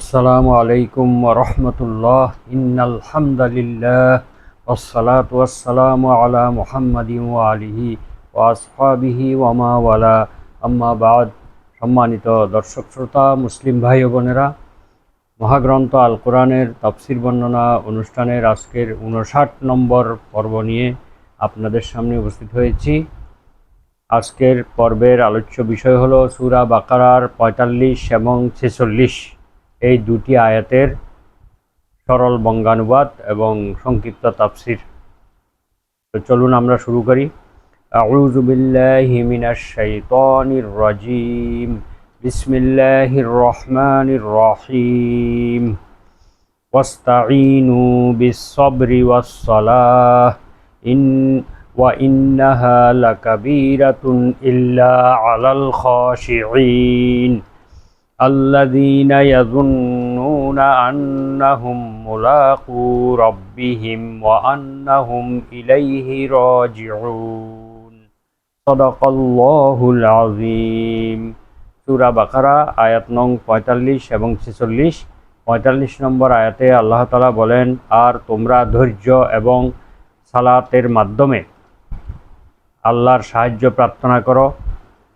আসসালামু আলাইকুম ওয়া রাহমাতুল্লাহ। ইন্নাল হামদালিল্লাহ ওয়াসসালাতু ওয়াসসালামু আলা মুহাম্মাদিন ওয়া আলিহি ওয়া আসহাবিহি ওয়া মা ওয়ালা, আম্মা বাদ। সম্মানিত দর্শক শ্রোতা, মুসলিম ভাই ও বোনেরা, মহাগ্রন্থ আল কোরআনের তাফসির বর্ণনা অনুষ্ঠানের আজকের 59 নম্বর পর্ব নিয়ে আপনাদের সামনে উপস্থিত হয়েছি। আজকের পর্বের আলোচ্য বিষয় হলো সূরা বাকারার ৪৫ এবং ৪৬ এই দুটি আয়াতের সরল বঙ্গানুবাদ এবং সংক্ষিপ্ত তাফসির। তো চলুন আমরা শুরু করি। আউযু বিল্লাহি মিনাশ শাইতানির রাজিম। বিসমিল্লাহির রহমানির রহিম। ওয়াস্তাঈনু বিস-সাবরি ওয়াস-সালাহ ওয়া ইন্নাহা লাকাবীরাতুন ইল্লা আলাল খাশিঈন আল্লাযীনা ইয়াযুন্নুনা আন্নাহুম মুলাকু রাব্বিহিম ওয়া আন্নাহুম ইলাইহি রাজিউন। সাদাকাল্লাহুল আযীম। সূরা বাকারা আয়াত নং ৪৫ এবং ৪৬। ৪৫ নম্বর আয়াতে আল্লাহ তাআলা বলেন, আর তোমরা ধৈর্য এবং সালাতের মাধ্যমে আল্লাহর সাহায্য প্রার্থনা করো,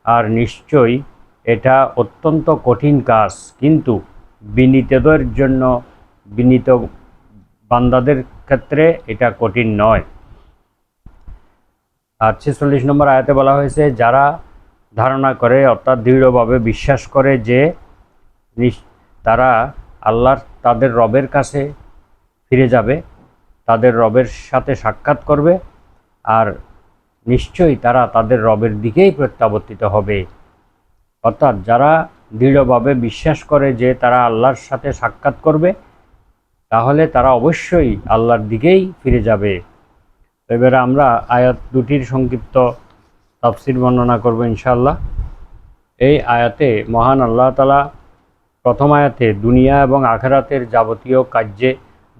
আর নিশ্চয়ই এটা অত্যন্ত কঠিন কাজ, কিন্তু বিনীতদের জন্য, বিনীত বান্দাদের ক্ষেত্রে এটা কঠিন নয়। আর ৪৬ নম্বর আয়াতে বলা হয়েছে, যারা ধারণা করে অর্থাৎ দৃঢ়ভাবে বিশ্বাস করে যে তারা তাদের রবের কাছে ফিরে যাবে, তাদের রবের সাথে সাক্ষাৎ করবে, আর নিশ্চয়ই তারা তাদের রবের দিকেই প্রত্যাবর্তিত হবে। অর্থাৎ যারা দৃঢ়ভাবে বিশ্বাস করে যে তারা আল্লাহর সাথে সাক্ষাৎ করবে, তাহলে তারা অবশ্যই আল্লাহর দিকেই ফিরে যাবে। এবারে আমরা আয়াত দুটির সংক্ষিপ্ত তাফসির বর্ণনা করব ইনশাআল্লাহ। এই আয়াতে মহান আল্লাহ তাআলা প্রথম আয়াতে দুনিয়া এবং আখিরাতের যাবতীয় কার্যে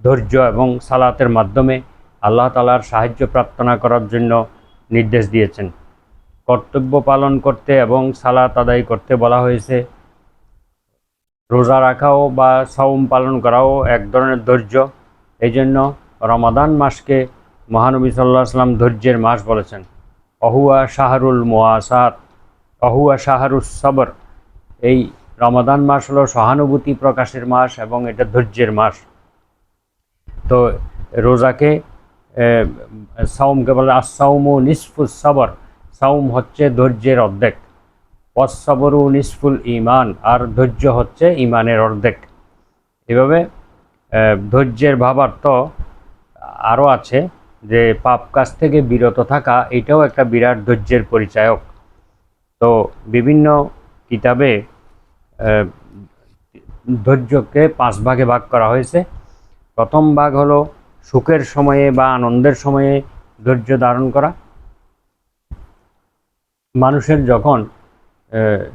ধৈর্য এবং সালাতের মাধ্যমে আল্লাহ তাআলার সাহায্য প্রার্থনা করার জন্য নির্দেশ দিয়েছেন। কর্তব্য পালন করতে এবং সালাত আদায় করতে বলা হয়েছে। রোজা রাখাও বা সাওম পালন করাও এক ধরনের ধৈর্য। এই জন্য রমাদান মাসকে মহানবী সাল্লাল্লাহু আলাইহি ওয়াসাল্লাম ধৈর্যের মাস বলেছেন। অহুয়া শাহরুল মুআসাত, অহুয়া শাহরুস সবর। এই রমাদান মাস হলো সহানুভূতি প্রকাশের মাস এবং এটা ধৈর্যের মাস। তো রোজাকে, সাওমকে বলে আস-সাওমু নিসফুস সবর। সাওম হচ্ছে ধৈর্যের অর্ধেক। ওয়াস-সাবরু নিসফুল ঈমান, আর ধৈর্য হচ্ছে ঈমানের অর্ধেক। এভাবে ধৈর্যের ভাবার্থ আরও আছে যে পাপ কাজ থেকে বিরত থাকা, এটাও একটা বিরাট ধৈর্যের পরিচায়ক। তো বিভিন্ন কিতাবে ধৈর্যকে ৫ ভাগে ভাগ করা হয়েছে। প্রথম ভাগ হলো সুখের সময়ে বা আনন্দের সময়ে ধৈর্য ধারণ করা। মানুষের যখন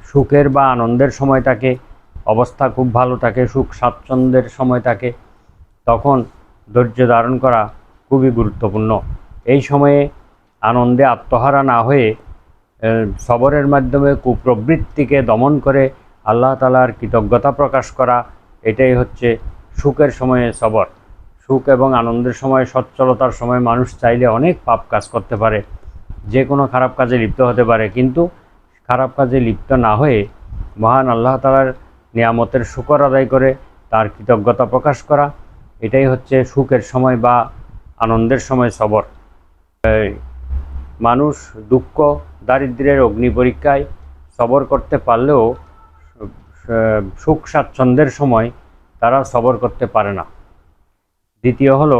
সুখের বা আনন্দের সময় থাকে, অবস্থা খুব ভালো থাকে, সুখ স্বাচ্ছন্দ্যের সময় থাকে, তখন ধৈর্য ধারণ করা খুবই গুরুত্বপূর্ণ। এই সময়ে আনন্দে আত্মহারা না হয়ে সবরের মাধ্যমে কুপ্রবৃত্তিকে দমন করে আল্লাহ তাআলার কৃতজ্ঞতা প্রকাশ করা, এটাই হচ্ছে সুখের সময়ে সবর। সুখ এবং আনন্দের সময়, সচ্ছলতার সময় মানুষ চাইলে অনেক পাপ কাজ করতে পারে, যে কোনো খারাপ কাজে লিপ্ত হতে পারে, কিন্তু খারাপ কাজে লিপ্ত না হয়ে মহান আল্লাহ তাআলার নিয়ামতের শুকর আদায় করে তার কৃতজ্ঞতা প্রকাশ করা, এটাই হচ্ছে সুখের সময় বা আনন্দের সময় সবর। মানুষ দুঃখ দারিদ্র্যের অগ্নি পরীক্ষায় সবর করতে পারলেও সুখ স্বাচ্ছন্দ্যের সময় তারা সবর করতে পারে না। দ্বিতীয় হলো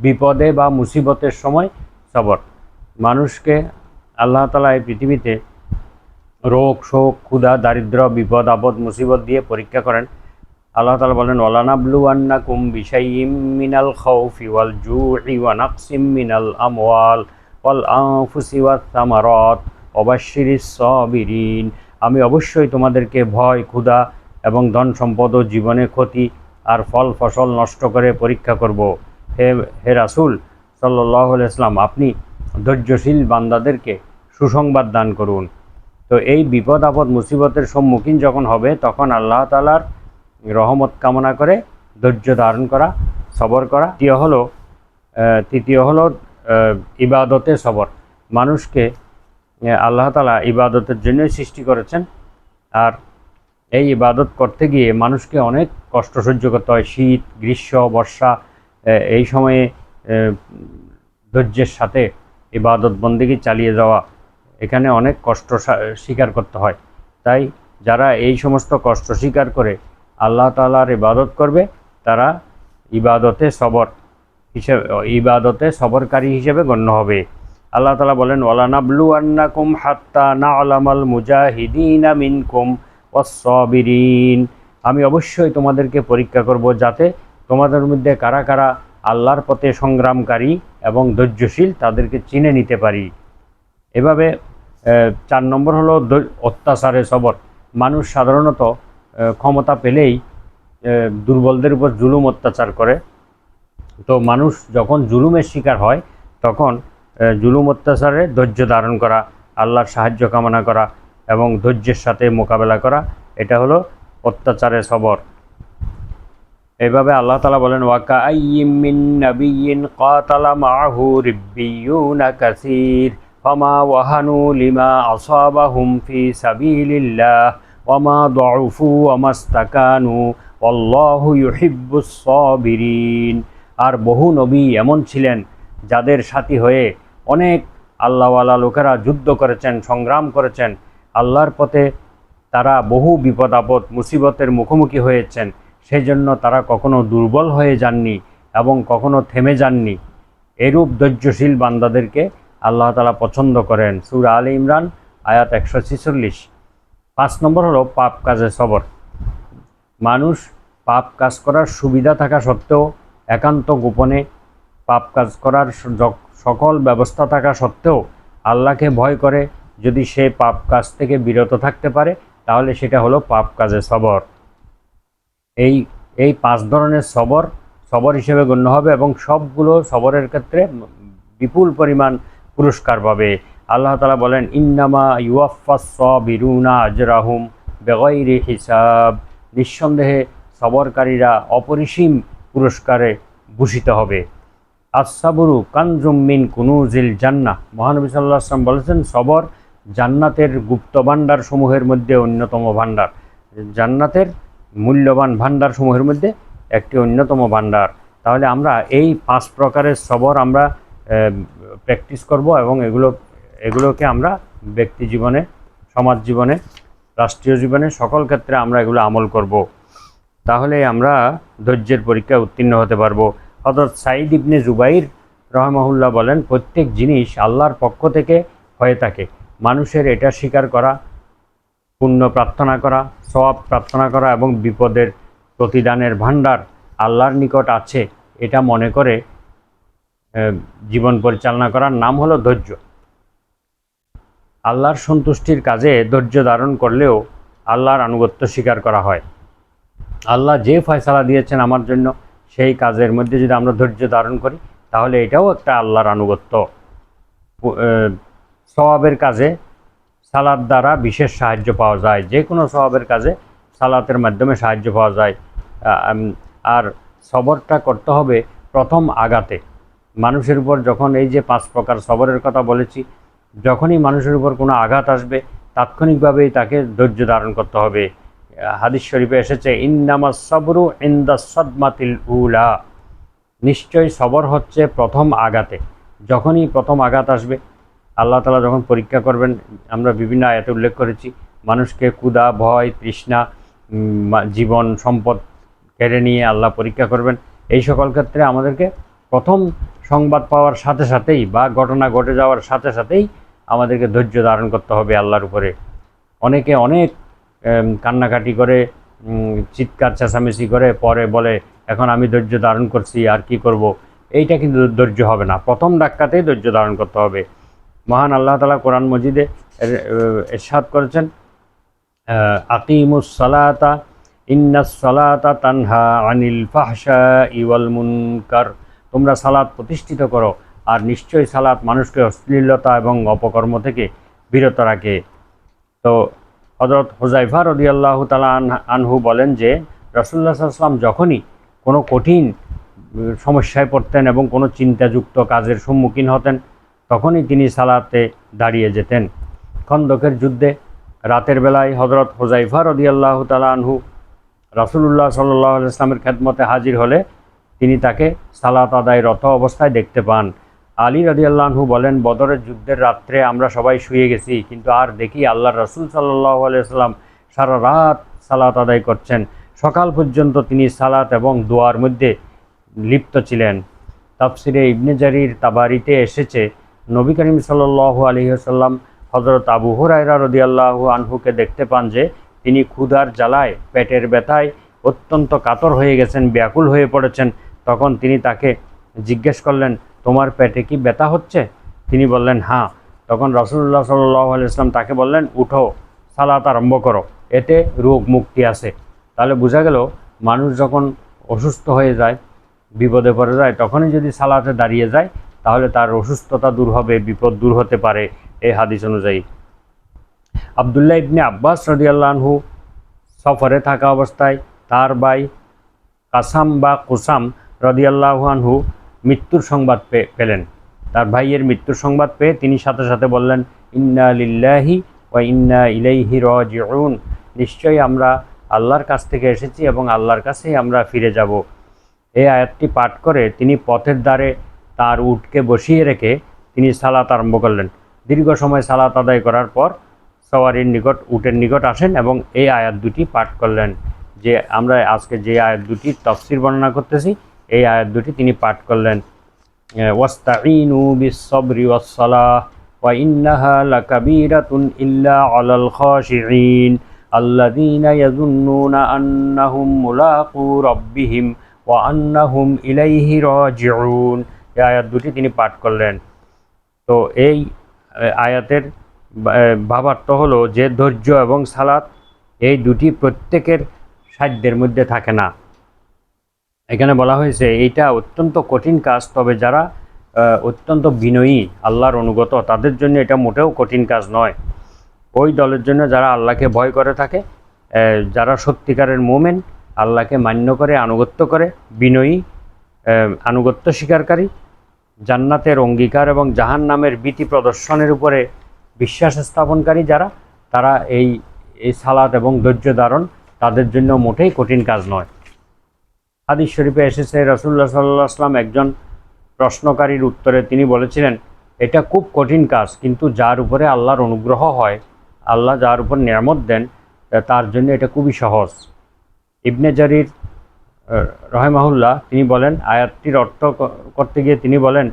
বিপদে বা মুসিবতের সময় সবর। মানুষকে আল্লাহ তাআলা এই পৃথিবীতে রোগ, শোক, ক্ষুধা, দারিদ্র, বিপদ, আপদ, মুসিবত দিয়ে পরীক্ষা করেন। আল্লাহ তাআলা বলেন, ওয়ালানাবলুওয়ান্নাকুম বিশাইইম মিনাল খাউফি ওয়াল জুই ওয়া নাকসিম মিনাল আমওয়াল ওয়াল আনফুসি ওয়াস সামারাত ওয়াবাশশিরিস সাবিরিন। আমি অবশ্যই তোমাদেরকে ভয়, ক্ষুধা এবং ধন সম্পদ ও জীবনে ক্ষতি আর ফল ফসল নষ্ট করে পরীক্ষা করব। হে রাসূল সাল্লাল্লাহু আলাইহি ওয়াসাল্লাম, আপনি ধৈর্যশীল বান্দাদেরকে সুসংবাদ দান করুন। তো এই বিপদ আপদ মুসিবতের সম্মুখীন যখন হবে তখন আল্লাহ তাআলার রহমত কামনা করে ধৈর্য ধারণ করা, সবর করা। তৃতীয় হলো ইবাদতে সবর। মানুষকে আল্লাহ তাআলা ইবাদতের জন্যই সৃষ্টি করেছেন, আর এই ইবাদত করতে গিয়ে মানুষকে অনেক কষ্ট সহ্য করতে হয়। শীত, গ্রীষ্ম, বর্ষা, এই সময়ে ধৈর্যের সাথে ইবাদত বন্দেগী চালিয়ে যাওয়া, এখানে অনেক কষ্ট স্বীকার করতে হয়। তাই যারা এই সমস্ত কষ্ট স্বীকার করে আল্লাহ তাআলার ইবাদত করবে তারা ইবাদতে সবরকারী হিসেবে গণ্য হবে। আল্লাহ তাআলা বলেন, ওয়ালানাবলুয়ান্নাকুম হাত্তা না'লামাল মুজাহিদিনা মিনকুম ওয়াস-সাবিরিন। আমি অবশ্যই তোমাদেরকে পরীক্ষা করব যাতে তোমাদের মধ্যে কারা কারা আল্লাহর পথে সংগ্রামকারী এবং ধৈর্যশীল তাদেরকে চিনে নিতে পারি। এভাবে 4 নম্বর হলো অত্যাচারে সবর। মানুষ সাধারণত ক্ষমতা পেলেই দুর্বলদের উপর জুলুম অত্যাচার করে। তো মানুষ যখন জুলুমের শিকার হয় তখন জুলুম অত্যাচারে ধৈর্য ধারণ করা, আল্লাহর সাহায্য কামনা করা এবং ধৈর্যের সাথে মোকাবেলা করা, এটা হলো অত্যাচারে সবর। এইভাবে আল্লাহ তাআলা বলেন, ওয়াকাআইয়িম মিন নাবিয়্যিন কাতালা মাআহু রিব্বিয়ুনা কাসীর ফামা ওয়াহানু লিমা আসাবাহুম ফি সাবিলিল্লাহ ওয়ামা দুউফু ওয়ামাস্তাকানু ওয়াল্লাহু ইউহিব্বুস সাবিরিন। আর বহু নবী এমন ছিলেন যাদের সাথী হয়ে অনেক আল্লাহওয়ালা লোকেরা যুদ্ধ করেছেন, সংগ্রাম করেছেন আল্লাহর পথে। তারা বহু বিপদ আপদ মুসিবতের মুখোমুখি হয়েছেন, সেই জন্য তারা কখনো দুর্বল হয়ে যাননি এবং কখনো থেমে যাননি। এরূপ ধৈর্যশীল বান্দাদেরকে আল্লাহ তাআলা পছন্দ করেন। সূরা আলে ইমরান আয়াত 146। 5 নম্বর হলো পাপ কাজে সবর। মানুষ পাপ কাজ করার সুবিধা থাকা সত্ত্বেও, একান্ত গোপনে পাপ কাজ করার সকল ব্যবস্থা থাকা সত্ত্বেও আল্লাহকে ভয় করে যদি সে পাপ কাজ থেকে বিরত থাকতে পারে তাহলে সেটা হলো পাপ কাজে সবর। এই 5 ধরনের সবর হিসেবে গণ্য হবে এবং সবগুলো সবরের ক্ষেত্রে বিপুল পরিমাণ পুরস্কার পাবে। আল্লাহ তাআলা বলেন, ইন্নামা ইউয়াফফাস সাবিরুনা আজরাহুম বিগাইরি হিসাব। নিঃসন্দেহে সবরকারীরা অপরিসীম পুরস্কারে ভূষিত হবে। আস-সাবরু কানজুম মিন কুনুজিল জান্নাহ। মহানবী সাল্লাল্লাহু আলাইহি ওয়াসাল্লাম বলেছেন, সবর জান্নাতের গুপ্ত ভাণ্ডার সমূহের মধ্যে অন্যতম ভাণ্ডার। জান্নাতের মূল্যবান ভাণ্ডার সমূহের মধ্যে একটি অন্যতম ভাণ্ডার। তাহলে আমরা এই 5 প্রকারের সবর আমরা প্র্যাকটিস করব এবং এগুলোকে আমরা ব্যক্তি জীবনে, সমাজ জীবনে, রাষ্ট্রীয় জীবনে সকল ক্ষেত্রে আমরা এগুলো আমল করব। তাহলে আমরা ধৈর্যের পরীক্ষায় উত্তীর্ণ হতে পারবো। হযরত সাঈদ ইবনে জুবাইর রাহিমাহুল্লাহ বলেন, প্রত্যেক জিনিস আল্লাহর পক্ষ থেকে হয়ে থাকে। মানুষের এটা স্বীকার করা, পুণ্য প্রার্থনা করা, সওয়াব প্রার্থনা করা এবং বিপদের প্রতিদানের ভাণ্ডার আল্লাহর নিকট আছে এটা মনে করে জীবন পরিচালনা করার নাম হলো ধৈর্য। আল্লাহর সন্তুষ্টির কাজে ধৈর্য ধারণ করলেও আল্লাহর আনুগত্য স্বীকার করা হয়। আল্লাহ যে ফয়সালা দিয়েছেন আমার জন্য সেই কাজের মধ্যে যদি আমরা ধৈর্য ধারণ করি তাহলে এটাও একটা আল্লাহর আনুগত্য। সওয়াবের কাজে সালাত দ্বারা বিশেষ সাহায্য পাওয়া যায়। যে কোনো সওয়াবের কাজে সালাতের মাধ্যমে সাহায্য পাওয়া যায়। আর সবরটা করতে হবে প্রথম আঘাতে। মানুষের উপর যখন এই যে 5 প্রকার সবরের কথা বলেছি, যখনই মানুষের উপর কোনো আঘাত আসবে তাৎক্ষণিকভাবেই তাকে ধৈর্য ধারণ করতে হবে। হাদিস শরীফে এসেছে, ইন্নামাস সাবরু ইনদাস সাদমাতিল উলা। নিশ্চয়ই সবর হচ্ছে প্রথম আঘাতে। যখনই প্রথম আঘাত আসবে, আল্লাহ তাআলা যখন পরীক্ষা করবেন, আমরা বিভিন্ন আয়াতে উল্লেখ করেছি, মানুষকে ক্ষুধা, ভয়, তৃষ্ণা, জীবন, সম্পদ কেড়ে নিয়ে আল্লাহ পরীক্ষা করবেন। এই সকল ক্ষেত্রে আমাদেরকে প্রথম সংবাদ পাওয়ার সাথে সাথেই বা ঘটনা ঘটে যাওয়ার সাথে সাথেই আমাদেরকে ধৈর্য ধারণ করতে হবে আল্লাহর উপরে। অনেকে অনেক কান্নাকাটি করে, চিৎকার চেঁচামেচি করে, পরে বলে এখন আমি ধৈর্য ধারণ করছি আর কি করব। এইটা কিন্তু ধৈর্য হবে না। প্রথম ধাক্কাতেই ধৈর্য ধারণ করতে হবে। মহান আল্লাহ তাআলা কোরআন মজিদে ইরশাদ করেছেন, আকিমুস সালাতা ইন্নাস সালাতা তানহা আনিল ফাহশাই ওয়াল মুনকার। তোমরা সালাত প্রতিষ্ঠিত করো, আর নিশ্চয়ই সালাত মানুষকে অশ্লীলতা এবং অপকর্ম থেকে বিরত রাখে। তো হযরত হুযায়ফা রাদিয়াল্লাহু তাআলা আনহু বলেন যে রাসূলুল্লাহ সাল্লাল্লাহু আলাইহি ওয়াসাল্লাম যখনই কোনো কঠিন সমস্যায় পড়তেন এবং কোনো চিন্তাযুক্ত কাজের সম্মুখীন হতেন, তখনই তিনি সালাতে দাঁড়িয়ে যেতেন। খন্দকের যুদ্ধে রাতের বেলায় হযরত হুযায়ফা রাদিয়াল্লাহু তাআলা আনহু রাসূলুল্লাহ সাল্লাল্লাহু আলাইহি ওয়াসাল্লামের খেদমতে হাজির হলে তিনি তাকে সালাত আদায়রত অবস্থায় দেখতে পান। আলী রাদিয়াল্লাহু আনহু বলেন, বদরের যুদ্ধের রাত্রে আমরা সবাই শুয়ে গেছি, কিন্তু আর দেখি আল্লাহর রাসূল সাল্লাল্লাহু আলাইহি ওয়াসাল্লাম সারা রাত সালাত আদায় করছেন। সকাল পর্যন্ত তিনি সালাত এবং দোয়ার মধ্যে লিপ্ত ছিলেন। তাফসিরে ইবনে জারির তাবারিতে এসেছে, নবী করিম সাল্লাল্লাহু আলাইহি ওয়াসাল্লাম হযরত আবু হুরায়রা রাদিয়াল্লাহু আনহুকে দেখতে পান যে তিনি ক্ষুধার জ্বালায়, পেটের ব্যথায় অত্যন্ত কাতর হয়ে গেছেন, ব্যাকুল হয়ে পড়েছেন। তখন তিনি তাকে জিজ্ঞেস করলেন, তোমার পেটে কি ব্যথা হচ্ছে? তিনি বললেন, হ্যাঁ। তখন রাসূলুল্লাহ সাল্লাল্লাহু আলাইহি ওয়াসাল্লাম তাকে বললেন, উঠো, সালাত আরম্ভ করো, এতে রোগ মুক্তি আছে। তাহলে বোঝা গেল, মানুষ যখন অসুস্থ হয়ে যায়, বিপদে পড়ে যায়, তখনই যদি সালাতে দাঁড়িয়ে যায় তাহলে তার অসুস্থতা দূর হবে, বিপদ দূর হতে পারে, এই হাদিস অনুযায়ী। আব্দুল্লাহ ইবনে আব্বাস রাদিয়াল্লাহু আনহু সফরে থাকা অবস্থায় তার ভাই কাসাম বা কুসাম রাদিয়াল্লাহু আনহু মৃত্যুর সংবাদ পেলেন। তার ভাইয়ের মৃত্যুর সংবাদ পেয়ে তিনি সাথে সাথে বললেন, ইন্না লিল্লাহি ওয়া ইন্না ইলাইহি রাজিউন, নিশ্চয়ই আমরা আল্লাহর কাছ থেকে এসেছি এবং আল্লাহর কাছেই আমরা ফিরে যাব। এই আয়াতটি পাঠ করে তিনি পথের ধারে তার উটকে বসিয়ে রেখে তিনি সালাত আরম্ভ করলেন। দীর্ঘ সময় সালাত আদায় করার পর সওয়ারির নিকট, উটের নিকট আসেন এবং এই আয়াত দুটি পাঠ করলেন। যে আমরা আজকে যে আয়াত দুটির তাফসীর বর্ণনা করতেছি, এই আয়াত দুটি তিনি পাঠ করলেন, ওয়াস্তাঈনু বিস-সাবরি ওয়াস-সালাহ ওয়া ইন্নাহা লাকাবীরাতুন ইল্লা আলাল খাশিঈন আল্লাযীনা ইয়াযুন্নুনা আন্নাহুম মুলাকু রাব্বিহিম ওয়া আন্নাহুম ইলাইহি রাজিউন। এই আয়াত দুটি তিনি পাঠ করলেন। তো এই আয়াতের ভাবার্থ হলো যে ধৈর্য এবং সালাত এই দুটি প্রত্যেকের সাধ্যের মধ্যে থাকে না। এখানে বলা হয়েছে এইটা অত্যন্ত কঠিন কাজ, তবে যারা অত্যন্ত বিনয়ী, আল্লাহর অনুগত, তাদের জন্য এটা মোটেও কঠিন কাজ নয়। ওই দলের জন্য যারা আল্লাহকে ভয় করে থাকে, যারা সত্যিকারের মোমেন, আল্লাহকে মান্য করে, আনুগত্য করে, বিনয়ী, আনুগত্য স্বীকারকারী, জান্নাতের অঙ্গীকার এবং জাহান্নামের ভীতি প্রদর্শনের উপরে বিশ্বাস স্থাপনকারী যারা, তারা এই সালাত এবং ধৈর্য ধারণ তাদের জন্য মোটেই কঠিন কাজ নয়। হাদিস শরীফে এসেছে, রাসূলুল্লাহ সাল্লাল্লাহু আলাইহি ওয়াসাল্লাম একজন প্রশ্নকারীর উত্তরে তিনি বলেছিলেন, এটা খুব কঠিন কাজ, কিন্তু যার উপরে আল্লাহর অনুগ্রহ হয়, আল্লাহ যার উপর নিয়ামত দেন, তার জন্য এটা খুবই সহজ। ইবনে জারির রহিমাহুল্লাহ তিনি বলেন, আয়াতটির অর্থ করতে গিয়ে তিনি বলেন,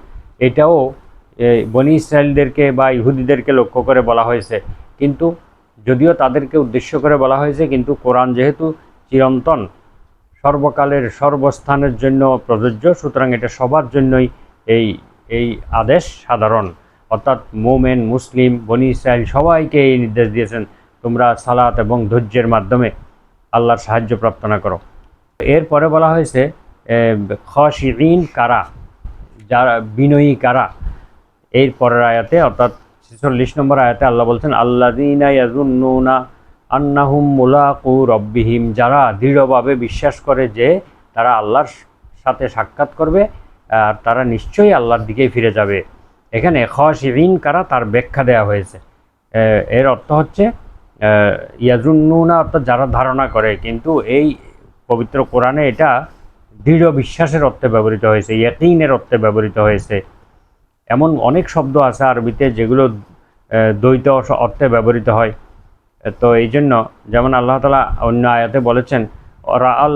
এটাও বনি ইসরায়েলদেরকে বা ইহুদিদেরকে লক্ষ্য করে বলা হয়েছে, কিন্তু যদিও তাদেরকে উদ্দেশ্য করে বলা হয়েছে, কিন্তু কোরআন যেহেতু চিরন্তন, সর্বকালের সর্বস্থানের জন্য প্রযোজ্য, সুতরাং এটা সবার জন্যই এই আদেশ সাধারণ। অর্থাৎ মোমেন, মুসলিম, বনি ইসরায়েল সবাইকে এই নির্দেশ দিয়েছেন, তোমরা সালাত এবং ধৈর্যের মাধ্যমে আল্লাহর সাহায্য প্রার্থনা করো। এরপরে বলা হয়েছে খাশিঈন কারা, যারা বিনয়ী কারা। এর পরের আয়াতে অর্থাৎ 46 নম্বর আয়াতে আল্লাহ বলছেন, আল্লাযীনা ইয়াযুন্নুনা আন্নাহুম মুলাকু রাব্বিহিম, যারা দৃঢ়ভাবে বিশ্বাস করে যে তারা আল্লাহর সাথে সাক্ষাৎ করবে আর তারা নিশ্চয়ই আল্লাহর দিকেই ফিরে যাবে। এখানে খাশিঈন কারা তার ব্যাখ্যা দেওয়া হয়েছে। এর অর্থ হচ্ছে ইয়াজুন্নুনা অর্থাৎ যারা ধারণা করে, কিন্তু এই পবিত্র কোরআনে এটা দৃঢ় বিশ্বাসের অর্থে ব্যবহৃত হয়েছে, ইয়াকিনের অর্থে ব্যবহৃত হয়েছে। এমন অনেক শব্দ আছে আরবিতে যেগুলো দ্বৈত অর্থে ব্যবহৃত হয়। তো এই জন্য যেমন আল্লাহ তাআলা অন্য আয়াতে বলেছেন, রাআল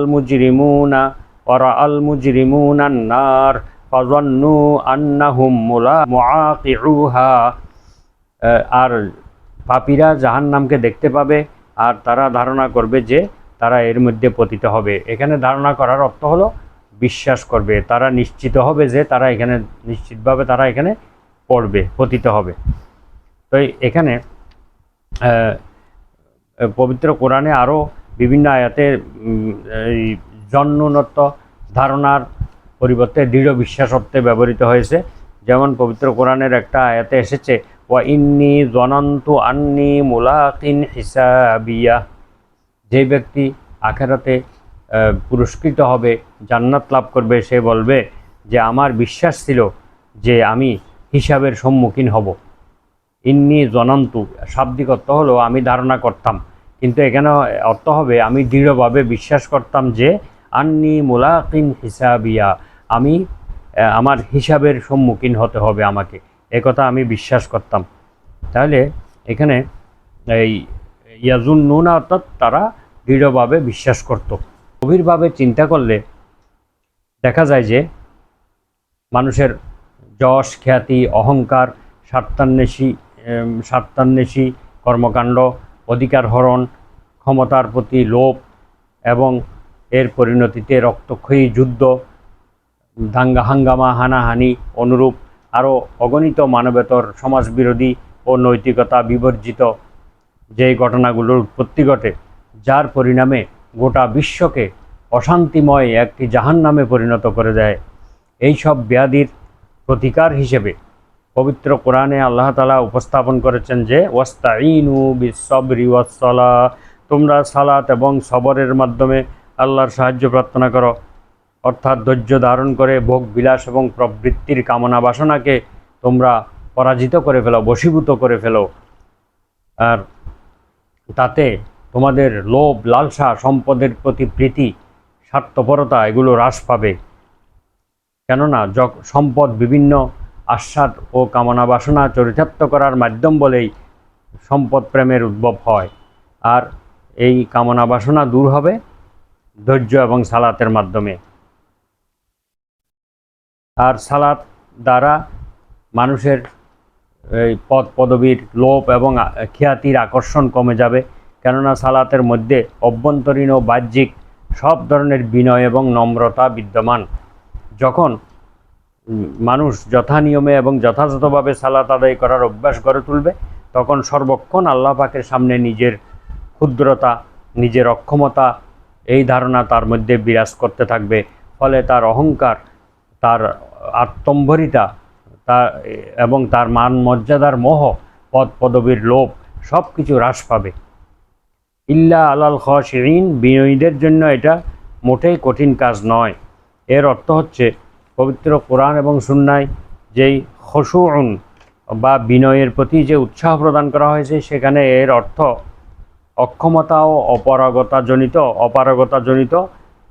মুজরিমুনান নার ফাযান্নু আন্নাহুম মুআকিউহা, আর পাপীরা জাহান্নামকে দেখতে পাবে আর তারা ধারণা করবে যে তারা এর মধ্যে পতিত হবে। এখানে ধারণা করার অর্থ হলো বিশ্বাস করবে, তারা নিশ্চিত হবে যে তারা এখানে নিশ্চিতভাবে তারা এখানে পড়বে, পতিত হবে। তো এখানে পবিত্র কোরআনে আরও বিভিন্ন আয়াতে জন্মনত ধারণার পরিবর্তে দৃঢ় বিশ্বাস অর্থে ব্যবহৃত হয়েছে। যেমন পবিত্র কোরআনের একটা আয়াতে এসেছে, ওয়া ইন্নী যনান্তু আন্নী মুলাকিন হিসাবিয়া, যে ব্যক্তি আখেরাতে পুরস্কৃত হবে, জান্নাত লাভ করবে, সে বলবে যে আমার বিশ্বাস ছিল যে আমি হিসাবের সম্মুখীন হব। ইন্নী জনন্তু শাব্দিক অর্থ হলো আমি ধারণা করতাম, কিন্তু এখানে অর্থ হবে আমি দৃঢ়ভাবে বিশ্বাস করতাম যে আন্নী মুলাকিন হিসাবিয়া, আমি আমার হিসাবের সম্মুখীন হতে হবে আমাকে, একথা আমি বিশ্বাস করতাম। তাহলে এখানে এই ইয়াজুন্নুনা অর্থাৎ তারা দৃঢ়ভাবে বিশ্বাস করত। গভীরভাবে চিন্তা করলে দেখা যায় যে মানুষের যশ, খ্যাতি, অহংকার, স্বার্থান্বেষী কর্মকাণ্ড, অধিকার হরণ, ক্ষমতার প্রতি লোভ এবং এর পরিণতিতে রক্তক্ষয়ী যুদ্ধ, দাঙ্গা হাঙ্গামা, হানাহানি, অনুরূপ আরও অগণিত মানবেতর সমাজবিরোধী ও নৈতিকতা বিবর্জিত যে ঘটনাগুলোর উৎপত্তি ঘটে, যার পরিণামে গোটা বিশ্বকে অশান্তিময় একটি জাহান্নামে পরিণত করে দেয়, এই সব ব্যাধির প্রতিকার হিসেবে পবিত্র কোরআনে আল্লাহ তাআলা উপস্থাপন করেছেন যে ওয়াস্তাঈনু বিস-সাবরি ওয়াস-সালাহ, তোমরা সালাত এবং সবরের মাধ্যমে আল্লাহর সাহায্য প্রার্থনা করো, অর্থাৎ ধৈর্য ধারণ করে ভোগ বিলাস এবং প্রবৃত্তির কামনা বাসনাকে তোমরা পরাজিত করে ফেলো, বশীভূত করে ফেলো। আর তাতে তোমাদের লোভ, লালসা, সম্পদের প্রতি প্রীতি, স্বার্থপরতা এগুলো হ্রাস পাবে। কেননা সম্পদ বিভিন্ন আস্বাদ ও কামনা বাসনা চরিতার্থ করার মাধ্যম বলেই সম্পদ প্রেমের উদ্ভব হয়, আর এই কামনা বাসনা দূর হবে ধৈর্য এবং সালাতের মাধ্যমে। আর সালাত দ্বারা মানুষের এই পদ পদবীর লোভ এবং খ্যাতির আকর্ষণ কমে যাবে, কেননা সালাতের মধ্যে অভ্যন্তরীণ ও বাহ্যিক সব ধরনের বিনয় এবং নম্রতা বিদ্যমান। যখন মানুষ যথানিয়মে এবং যথাযথভাবে সালাত আদায় করার অভ্যাস গড়ে তুলবে, তখন সর্বক্ষণ আল্লাহ পাকের সামনে নিজের ক্ষুদ্রতা, নিজের অক্ষমতা এই ধারণা তার মধ্যে বিরাজ করতে থাকবে। ফলে তার অহংকার, তার আত্মম্ভরিতা, এবং তার মান মর্যাদার মোহ, পদ পদবীর লোভ সব কিছু হ্রাস পাবে। ইল্লা আলাল খাশিঈন, বিনয়ীদের জন্য এটা মোটেই কঠিন কাজ নয়। এর অর্থ হচ্ছে পবিত্র কোরআন এবং সুন্নায় যেই খুশুউন বা বিনয়ের প্রতি যে উৎসাহ প্রদান করা হয়েছে, সেখানে এর অর্থ অক্ষমতা ও অপারগতাজনিত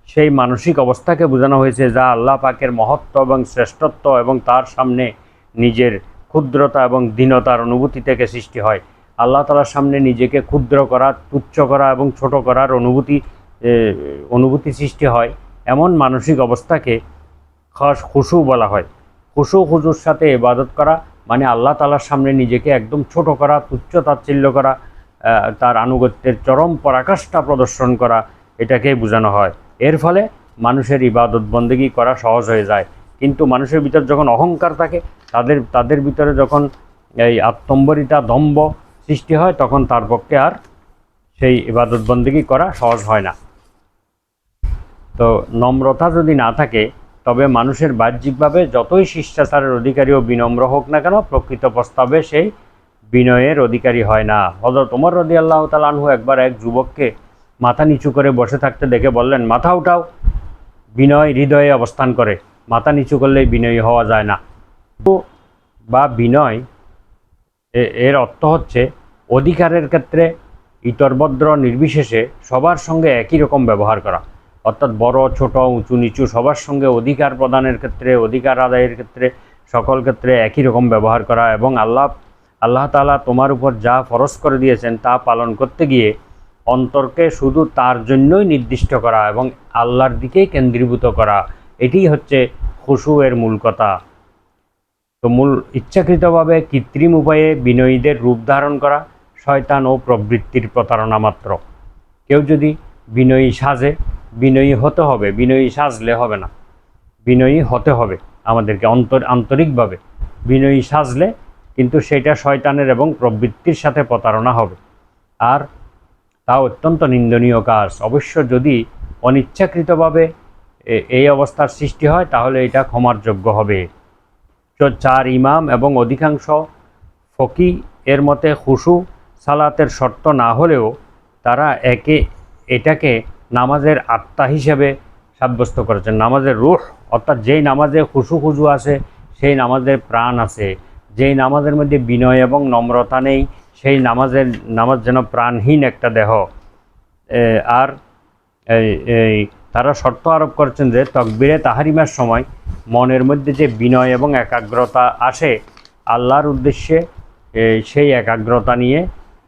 সেই মানসিক অবস্থাকে বোঝানো হয়েছে যা আল্লাহ পাকের মহত্ব এবং শ্রেষ্ঠত্ব এবং তার সামনে নিজের ক্ষুদ্রতা এবং দীনতার অনুভূতি থেকে সৃষ্টি হয়। আল্লাহ তাআলার সামনে নিজেকে ক্ষুদ্র করা, তুচ্ছ করা এবং ছোট করার অনুভূতি সৃষ্টি হয়, এমন মানসিক অবস্থাকে খুশু বলা হয়। খুশুর সাথে ইবাদত করা মানে আল্লাহ তাআলার সামনে নিজেকে একদম ছোট করা, তুচ্ছ তাচ্ছিল্য করা, তার আনুগত্যের চরম পরাকাষ্ঠা প্রদর্শন করা, এটাকেই বোঝানো হয়। এর ফলে মানুষের ইবাদত বন্দেগী করা সহজ হয়ে যায়। কিন্তু মানুষের ভিতর যখন অহংকার থাকে, তাদের ভিতরে যখন এই আত্মম্বরিতা, দম্ভ সৃষ্টি হয়, তখন তার পক্ষে আর সেই ইবাদত বন্দেগী করা সহজ হয় না। তো নম্রতা যদি না থাকে, তবে মানুষের বাহ্যিকভাবে যতই শিষ্টাচারের অধিকারী ও বিনম্র হোক না কেন, প্রকৃত প্রস্তাবে সেই বিনয়ের অধিকারী হয় না। হযরত ওমর রাদিয়াল্লাহু তাআলা আনহু একবার এক যুবককে মাথা নিচু করে বসে থাকতে দেখে বললেন, মাথা উঠাও। বিনয় হৃদয়ে অবস্থান করে, মাথা নিচু করলেই বিনয়ী হওয়া যায় না। বা বিনয় এর অর্থ হচ্ছে অধিকারের ক্ষেত্রে ইতরভদ্র নির্বিশেষে সবার সঙ্গে একই রকম ব্যবহার করা, অর্থাৎ বড় ছোট, উঁচু নিচু সবার সঙ্গে অধিকার প্রদানের ক্ষেত্রে, অধিকার আদায়ের ক্ষেত্রে, সকল ক্ষেত্রে একই রকম ব্যবহার করা, এবং আল্লাহ তাআলা তোমার উপর যা ফরজ করে দিয়েছেন তা পালন করতে গিয়ে অন্তরকে শুধু তার জন্যই নির্দিষ্ট করা এবং আল্লাহর দিকেই কেন্দ্রীভূত করা, এটি হচ্ছে খুশু এর মূল কথা। তো মূল ইচ্ছাকৃতভাবে কৃত্রিম উপায়ে বিনয়ীদের রূপ ধারণ করা শয়তান ও প্রবৃত্তির প্রতারণা মাত্র। কেউ যদি বিনয়ী সাজে, বিনয়ী হতে হবে, বিনয়ী সাজলে হবে না, বিনয়ী হতে হবে আমাদেরকে আন্তরিকভাবে। বিনয়ী সাজলে কিন্তু সেটা শয়তানের এবং প্রবৃত্তির সাথে প্রতারণা হবে, আর তা অত্যন্ত নিন্দনীয় কাজ। অবশ্য যদি অনিচ্ছাকৃতভাবে এই অবস্থার সৃষ্টি হয়, তাহলে এটা ক্ষমার যোগ্য হবে। 4 ইমাম এবং অধিকাংশ ফকি এর মতে খুশু সালাতের শর্ত না হলেও তারা এটাকে নামাজের আত্মা হিসেবে সাব্যস্ত করেছেন। নামাজের রূহ, অর্থাৎ যেই নামাজে খুশু আছে সেই নামাজের প্রাণ আছে। যেই নামাজের মধ্যে বিনয় এবং নম্রতা নেই সেই নামাজ যেন প্রাণহীন একটা দেহ। আর এই তারা শর্ত আরোপ করছেন যে তকবীরে তাহারিমার সময় মনের মধ্যে যে বিনয় এবং একাগ্রতা আসে আল্লাহর উদ্দেশ্যে, সেই একাগ্রতা নিয়ে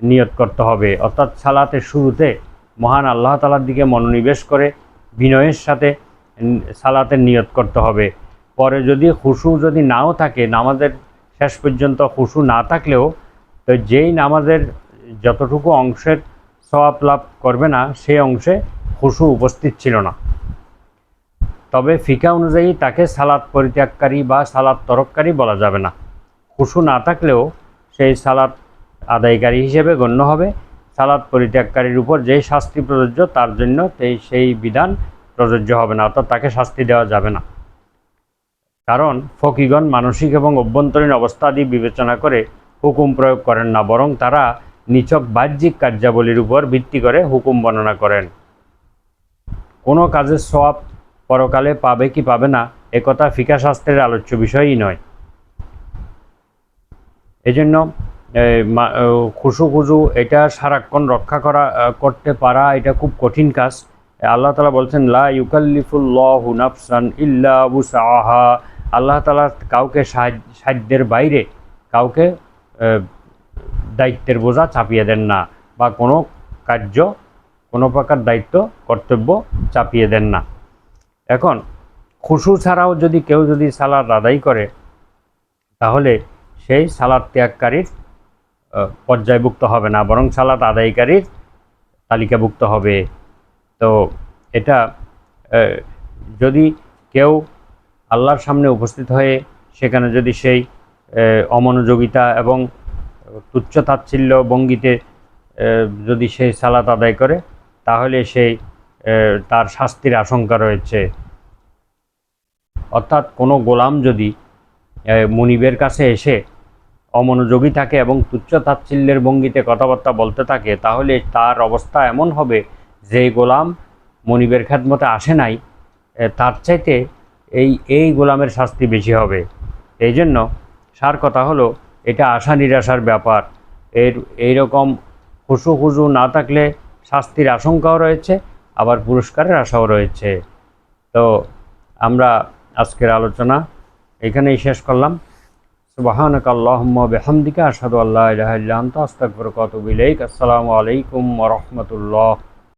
নিয়ত করতে হবে। অর্থাৎ সালাতের শুরুতে মহান আল্লাহ তাআলার দিকে মনোনিবেশ করে বিনয়ের সাথে সালাতের নিয়ত করতে হবে। পরে যদি খুশু যদি নাও থাকে, নামাজের শেষ পর্যন্ত খুশু না থাকলেও তো যেই নামাজের যতটুকু অংশের সওয়াব লাভ করবে না সেই অংশে খুশু উপস্থিত ছিল না, তবে ফিকা অনুযায়ী তাকে সালাত পরিত্যাগকারী বা সালাত তরককারী বলা যাবে না। খুশু না থাকলেও সেই সালাত আদায়কারী হিসেবে গণ্য হবে। সালাত পরিত্যাগকারীর উপর যেই শাস্তি প্রযোজ্য তার জন্য সেই বিধান প্রযোজ্য হবে না, অর্থাৎ তাকে শাস্তি দেওয়া যাবে না। কারণ ফকিগণ মানসিক এবং অভ্যন্তরীণ অবস্থাদি বিবেচনা করে হুকুম প্রয়োগ করেন না, বরং তারা নিছক বাহ্যিক কার্যাবলীর উপর ভিত্তি করে হুকুম বর্ণনা করেন। কোনো কাজের সওয়াব পরকালে পাবে কি পাবে না একথা ফিকা শাস্ত্রের আলোচ্য বিষয়ই নয়। এজন্য খুশু এটা সারাক্ষণ রক্ষা করতে পারা এটা খুব কঠিন কাজ। আল্লাহ তাআলা বলছেন লা ইউকাল্লিফুল্লাহু নাফসান ইল্লা উসআহা। আল্লাহ তাআলা কাউকে সাধ্যের বাইরে কাউকে দায়িত্বের বোঝা চাপিয়ে দেন না, বা কোনো কার্য কোনো প্রকার দায়িত্ব কর্তব্য চাপিয়ে দেন না। এখন খুশু ছাড়াও যদি কেউ সালাত আদায় করে তাহলে সেই সালাত ত্যাগকারীর পর্যায়ভুক্ত হবে না, বরং সালাত আদায়কারীর তালিকাভুক্ত হবে। তো এটা যদি কেউ আল্লাহর সামনে উপস্থিত হয়ে সেখানে যদি সেই অমনোযোগিতা এবং তুচ্ছ তাচ্ছিল্য ভঙ্গিতে যদি সেই সালাত আদায় করে তাহলে তার শাস্তির আশঙ্কা রয়েছে। অর্থাৎ কোনো গোলাম যদি মুনিবের কাছে এসে অমনোযোগী থাকে এবং তুচ্ছ তাচ্ছিল্যের ভঙ্গিতে কথাবার্তা বলতে থাকে তাহলে তার অবস্থা এমন হবে যে গোলাম মুনিবের খেদমতে আসে নাই তার চাইতে এই গোলামের শাস্তি বেশি হবে। এই জন্য সার কথা হলো এটা আশা নিরাশার ব্যাপার। এইরকম খুশু না থাকলে শাস্তির আশঙ্কাও রয়েছে, আবার পুরস্কারের আশাও রয়েছে। তো আমরা আজকের আলোচনা এখানেই শেষ করলাম। সুবহানাকা আল্লাহুম্মা বিহামদিকা আশহাদু আল্লা ইলাহা ইল্লা আনতা আস্তাগফিরুকা ওয়া আতুবু ইলাইক। আসসালামু আলাইকুম ওয়া রাহমাতুল্লাহ।